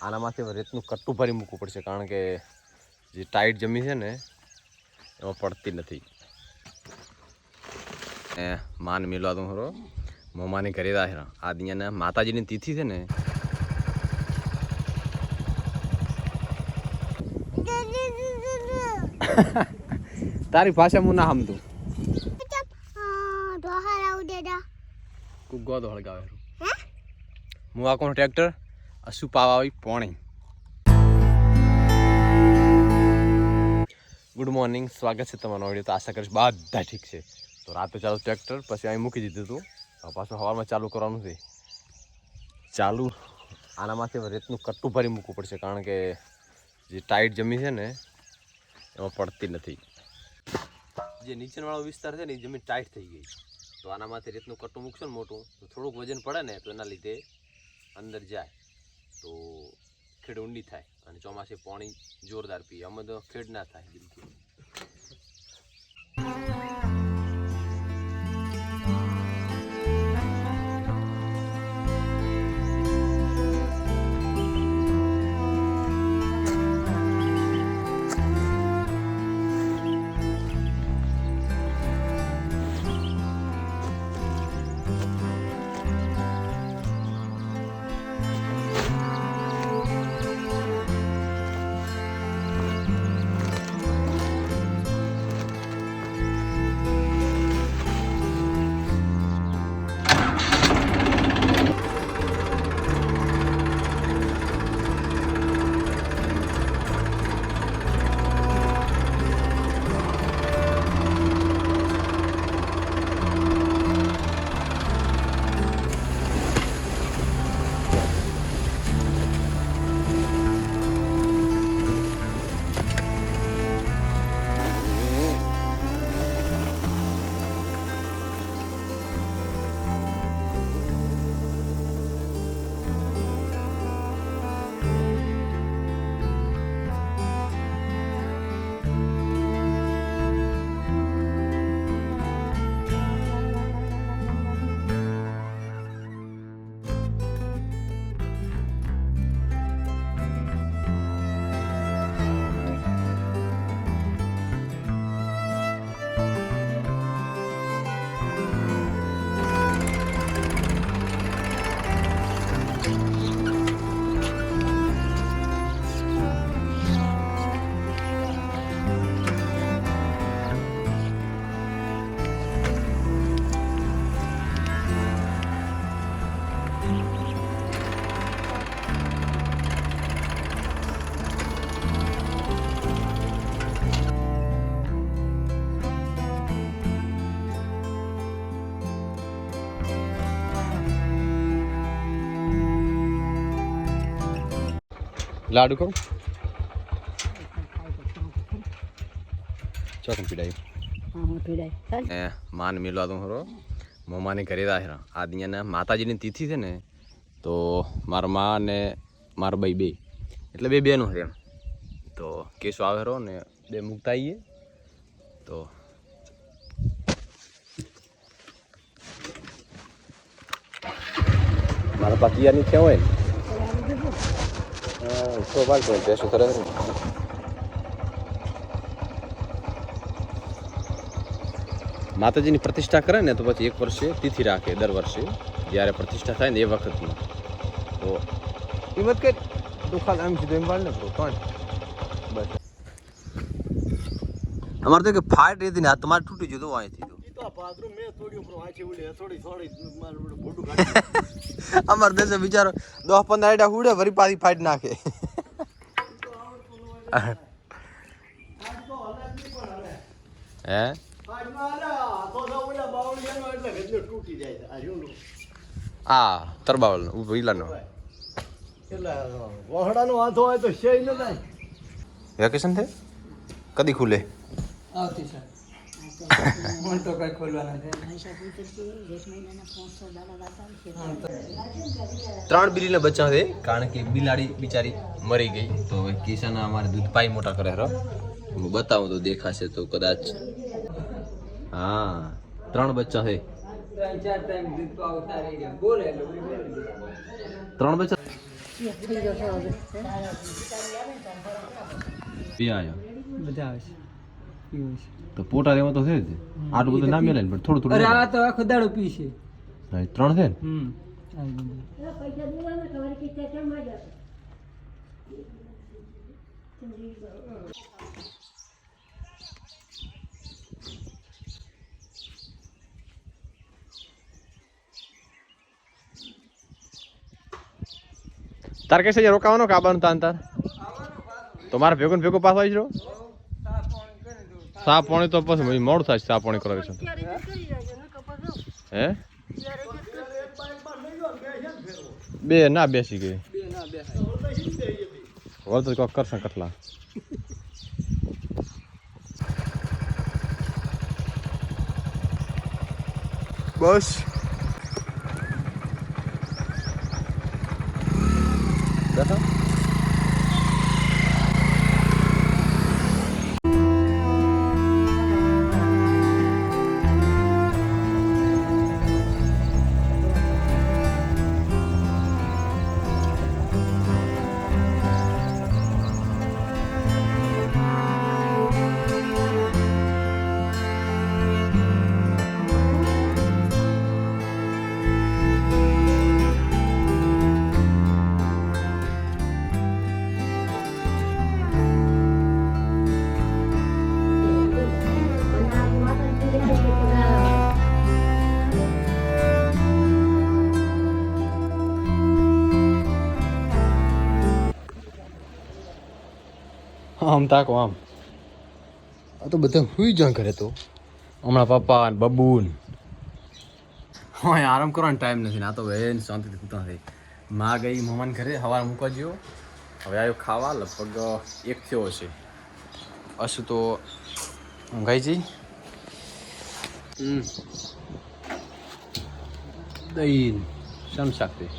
આનામાંથી રેતનું કટ્ટું ભરી મૂકવું પડશે, કારણ કે જે ટાઈટ જમી છે ને એમાં પડતી નથી. માન મેળવા દઉં હરો મોમાની ઘરે રાહ આદિયાને માતાજીની તિથિ છે ને. તારી ભાષા હું ના સમજું. કુગો તો હળગાવે હું આ કોણ ટ્રેક્ટર અસુ પાવા આવી પોણી. ગુડ મોર્નિંગ, સ્વાગત છે તમારો વિડીયો. તો આશા કરીશ બધા ઠીક છે. તો રાતે ચાલુ ટ્રેક્ટર, પછી અહીં મૂકી દીધું હતું, પાછું સવારમાં ચાલુ કરવાનું છે. ચાલુ આનામાંથી રેતનું કટ્ટું ભરી મૂકવું પડશે, કારણ કે જે ટાઈટ જમી છે ને એમાં પડતી નથી. જે નીચેવાળો વિસ્તાર છે ને એ જમીન ટાઈટ થઈ ગઈ, તો આનામાંથી રેતનું કટ્ટું મૂકશો ને મોટું, તો થોડુંક વજન પડે ને, તો એના લીધે અંદર જાય તો ખેડ ઊંડી થાય અને ચોમાસે પાણી જોરદાર પીએ. અમે તો ખેડ ના થાય બિલકુલ. લાડુ કહું ચોકન પીડાય માન મેળવા દઉં હરો મોમાની ઘરે રાહ આદિયાને માતાજીની તિથિ છે ને, તો મારા મા ને મારા ભાઈ બે, એટલે બે બેનું છે એમ. તો કેસો આવે રહો ને બે મૂકતા આવીએ. તો મારા પાકિયાની ક્યાં હોય ને બેસો તરત. માતાજીની પ્રતિષ્ઠા કરે ને તો પછી એક વર્ષે તિથિ રાખે, દર વર્ષે જ્યારે પ્રતિષ્ઠા થાય ને એ વખતની. તો હિંમત કરી દુખાલ આમ સીધો એમ વાળ ને બસ. અમારે તો કે ફાઇટ રહેતી ને આ તમારે તૂટી જતો અહીંથી. અમારે દેશે બિચારો 10-15 આઈડા ઉડે વરી પાછી ફાઇટ નાખે. હે આ તરબાવલ ઉભો ઈલાનો વહડાનો વાંધો હોય તો શેય ન થાય. વેકેશન છે કદી ખુલે? આવતી છે હું તો કઈ ખોલવાના છે. 3 બિલીના બચ્ચા છે, કારણ કે બિલાડી બિચારી મરી ગઈ. તો કિશન અમારે દૂધ પાઈ મોટા કરે રહો. હું બતાવું તો દેખાશે તો કદાચ. હા 3 બચ્ચા છે. 3-4 ટાઈમ દૂધ પાવતા રહી ગયા બોલે 3 બચ્ચા બધા આવે છે તો પોટા એમાં તો છે જ આટલું બધું ના મેલે ને પણ થોડું થોડું અરે આ તો આખો દાડો પીશે 3 છે ને તાર કઈ છે રોકાવાનો કાબાનું તાન તાર તો મારે ભેગું ને ભેગું પાસ આવી રહ્યો સા પાણી તો પછી મોડું થાય સા પાણી કરાવે છે હે બે ના બેસી ગઈ વળતો કોક કરશે કટલા બસ બેઠા આમ તાકો આમ આ તો બધા હુઈ જાય ઘરે તો હમણાં પપ્પા ને બબુ ને હા આરામ કરવાનો ટાઈમ નથી ને આ તો બેન શાંતિથી પૂતા થઈ માં ગઈ મમાન ઘરે સવારે મૂકવા ગયો હવે આવ્યો ખાવા લગભગ 1 થયો હશે અસુ તો ઊંઘાઈ જઈ દહીં શામ શાકથી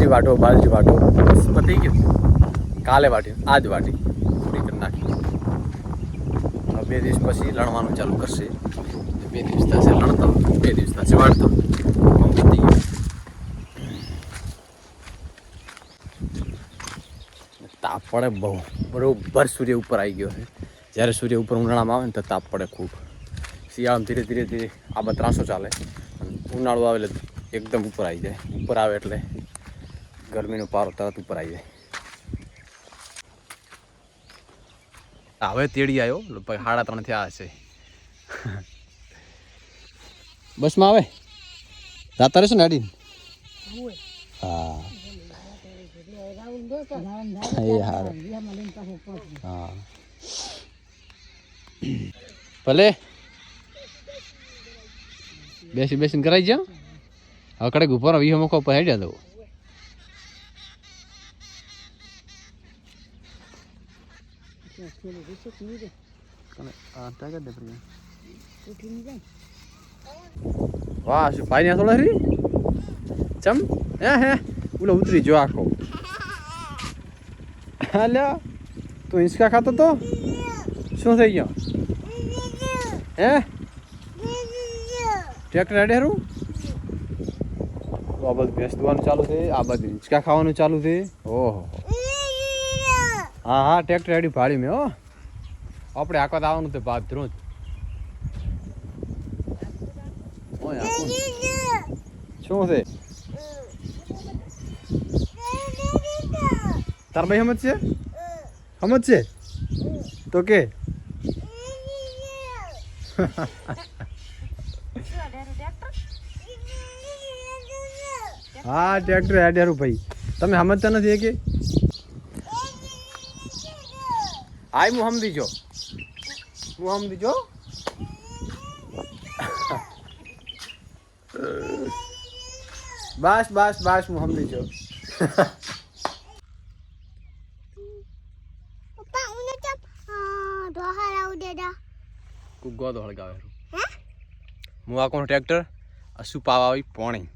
બાજરી વાટો પતી ગયું કાલે વાટી આજ વાટી પૂરી કરી નાખી 2 દિવસ પછી લણવાનું ચાલુ કરશે 2 દિવસ થશે લણતો 2 દિવસ થશે વાટતો પતી ગયું તાપ પડે બહુ બરોબર સૂર્ય ઉપર આવી ગયો છે જ્યારે સૂર્ય ઉપર ઉનાળામાં આવે ને તો તાપ પડે ખૂબ શિયાળામાં ધીરે ધીરે આ બત્રાસો ચાલે ઉનાળો આવે એટલે એકદમ ઉપર આવી જાય ઉપર આવે એટલે ગરમીનો પારો તરત ઉપર આવી જાય હવે તેડી આવ્યો લગભગ 3:30 થયા હશે બસમાં આવે જાતા રહેશે ને અડીને હા એ હાર હા ભલે બેસીને કરાઈ જા હવે કડે ઉપર વીહ મોકો પર હેડ્યા દઉં વાહ શું ભાઈ ને થોડા રી ચમ હે ઓલો ઉતરી જો આખો હાલ્યા તું હિંચકા ખાતો તો શું થઈ ગયો હે ટ્રેક્ટર હેડે હરું આ બધું ભેંસ દોવાનું ચાલુ છે આ બધું હિંચકા ખાવાનું ચાલુ છે ઓહો હા ટ્રેક્ટર હેડી ભાડી મેં હો આપણે આખો આવવાનું તો બાદ ધ્રુજ શું છે તાર ભાઈ સમજ છે તો કે હા ટ્રેક્ટર હેડ્યારું ભાઈ તમે સમજતા નથી કે આય હું સમજી જો હા બસ બસ બસ હું સમજી જાઉં. પપ્પા ઉને તો ડોહારા ઉડેડા ગોદો હળગાવે હું આ કોણ ટ્રેક્ટર અસુ પાવા આવી પોણી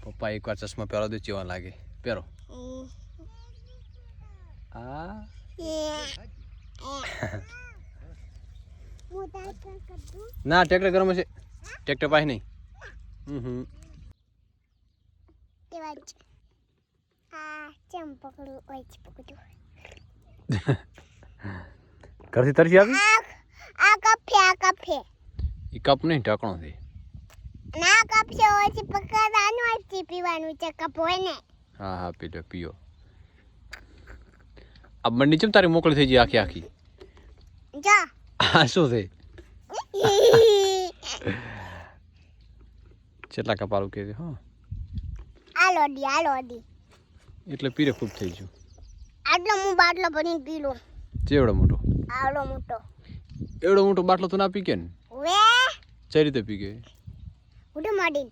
પપ્પા એકવાર ચશ્મા પહેરો દે ચેવા લાગે પહેરો આ મોટા કર દઉં ના ટ્રેક્ટર ગરમ છે ટ્રેક્ટર પાસે નહીં તેવા જ આ ચમ પકડું ઓય જ પકડું ઘરથી તરસી આવી આ કફે એ કપ નહીં ઢાંકણો છે ના કપ છે ઓય છે પકડવાનું હોય છે પીવાનું છે કપ હોય ને હા હા પીલો પીઓ આ મંડી ચમ તારી મોકળી થઈ ગઈ આખી આખી જા આ શું છે કેટલા કપાળું કે હા આલો દી એટલે પીરે ખૂબ થઈ ગયું આટલો હું બાટલો ભરીને પી લો ચેવડો મોટો આવડો મોટો એવડો મોટો બાટલો તો ના પી કે ને વે કઈ રીતે પી ગયો ઉડે માડી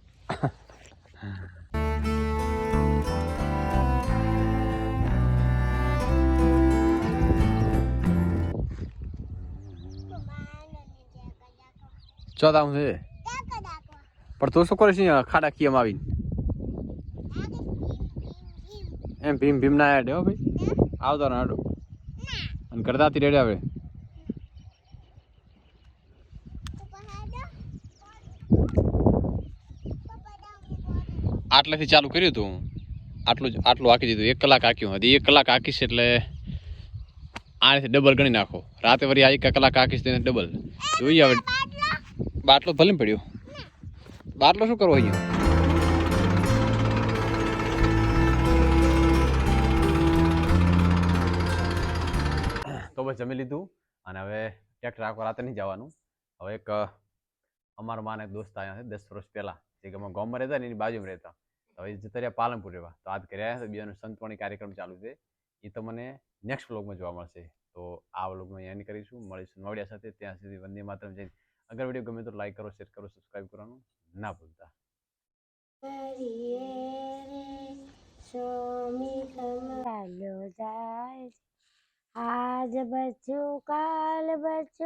ચોથા હું છે પણ તું શું કરે છે ખાડા કિયમ આવીને એમ ભીમ ભીમ ના આડે હો ભાઈ આવતો ને આડો અને કરતાથી રેડે આવે આટલેથી ચાલુ કર્યું હતું આટલું હાંકી દીધું 1 કલાક હાંક્યું હજી 1 કલાક હાંકીશ એટલે આનાથી ડબલ ગણી નાખો રાતે વળી આ 1 કલાક હાંકીશ તેને ડબલ જોઈએ હવે બાટલો ભલે ને પડ્યો બાટલો શું કરવો અહીંયા તો બસ જમી લીધું અને હવે ટ્રેક્ટર આખો રાતે નહીં જવાનું હવે એક અમારા માના એક દોસ્ત આવ્યા છે 10 વર્ષ પહેલાં જે કે અમે ગામમાં રહેતા ને એની બાજુમાં રહેતા હવે જતા રહ્યા પાલનપુર રહેવા તો આજ કર્યા છે બીજાનો સંતવાણી કાર્યક્રમ ચાલુ છે એ તમને નેક્સ્ટ વ્લોગમાં જોવા મળશે તો આ વ્લોગમાં એન્ડ કરીશું મળીશું નવડિયા સાથે ત્યાં સુધી વંદે માતરમ જઈને અગર વિડીયો ગમે તો લાઈક કરો શેર કરો સબસ્ક્રાઈબ કરવાનું ના ભૂલતા આજ બચ્ચું કાલ બચ્ચું